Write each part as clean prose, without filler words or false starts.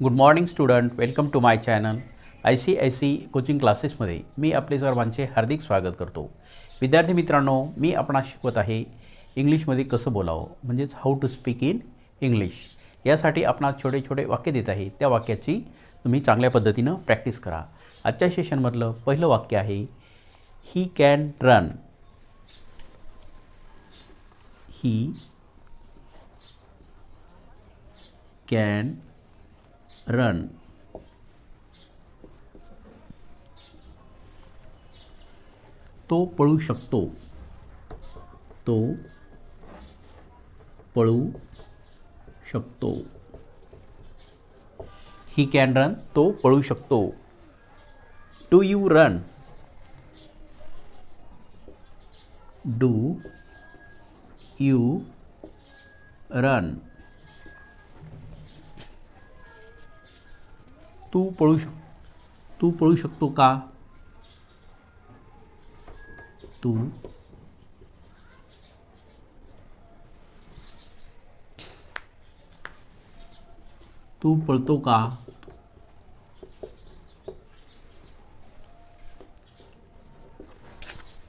Good morning student, welcome to my channel ICIC coaching क्लासेसमध्ये मी आपले सर्वांचे हार्दिक स्वागत करतो. विद्यार्थी मित्रांनो, मी आपणास शिकवत आहे इंग्लिशमध्ये कसं बोलावं, म्हणजेच how to speak in English. यासाठी आपणास छोटे छोटे वाक्य देत आहे. त्या वाक्याची तुम्ही चांगल्या पद्धतीनं प्रॅक्टिस करा. आजच्या सेशनमधलं पहिलं वाक्य आहे he can run. He can run. तो पळू शकतो. तो पळू शकतो. He can run. तो पळू शकतो. Do you run. Do you run. तू पळू शकतो का. तू पळतो का.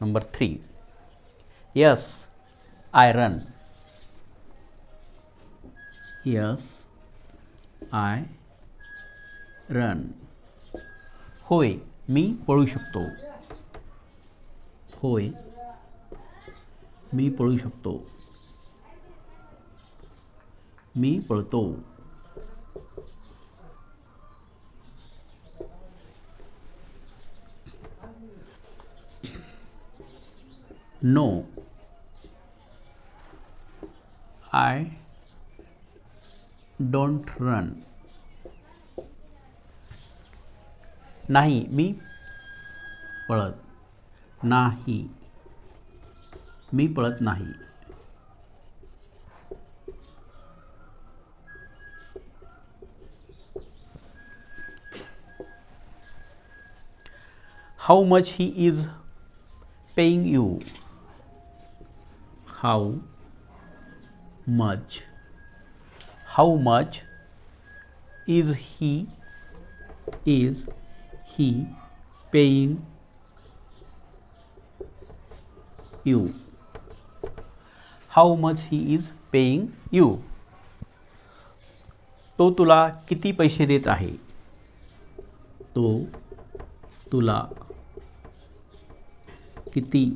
Number 3. Yes I run. Yes I run. होय मी पळू शकतो. होय मी पळू शकतो. मी पळतो. No I don't run. नाही मी पळत नाही. मी पळत नाही. How much he is paying you. How much is he paying you. How much he is paying you. तो तुला किती पैसे देत आहे. तो तुला किती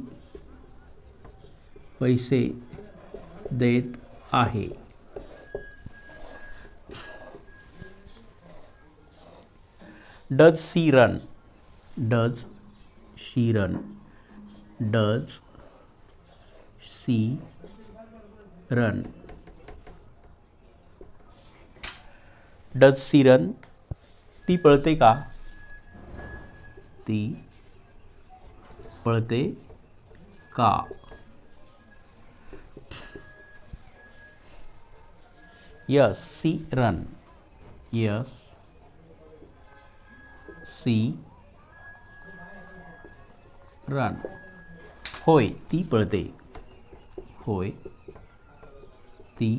पैसे देत आहे. Does she run. Does she run. Does she run. Does she run. ती पळते का. ती पळते का. Yes she run. Yes she run. होय ती पळते. होय ती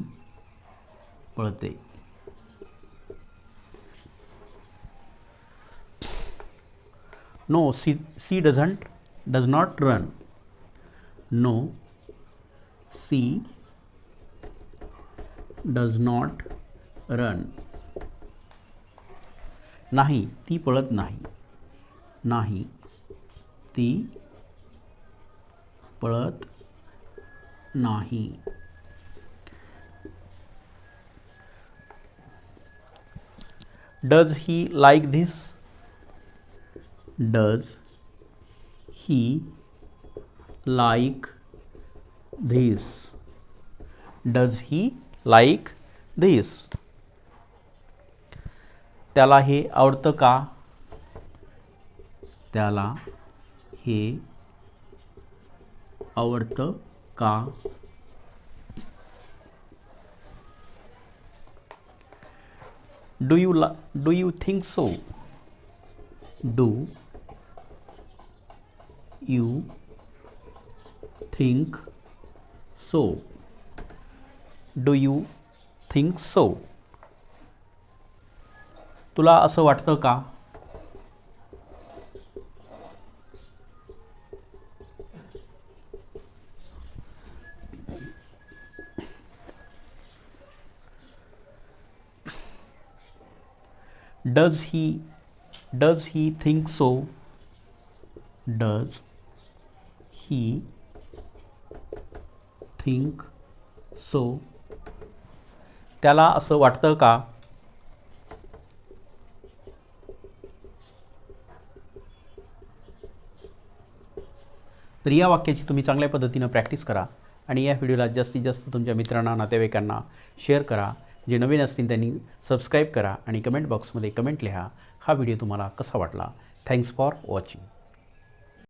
पळते. No she does not run. No she does not run. नाही ती पळत नाही. नाही ती पळत नाही. Does he like this. Does he like this. Does he like this. त्याला हे आवडतं का. त्याला हे आवडतं का. Do you think so. Do you think so. Do you think so. तुला असं वाटतं का? Does he think so? Does he think so? त्याला असं वाटतं का? तर या वाक्याची तुम्ही चांगल्या पद्धतीनं प्रॅक्टिस करा आणि या व्हिडिओला जास्तीत जास्त तुमच्या मित्रांना, नातेवाईकांना शेअर करा. जे नवीन असतील त्यांनी सबस्क्राईब करा आणि कमेंट बॉक्समध्ये कमेंट लिहा. हा व्हिडिओ तुम्हाला कसा वाटला? Thanks for watching.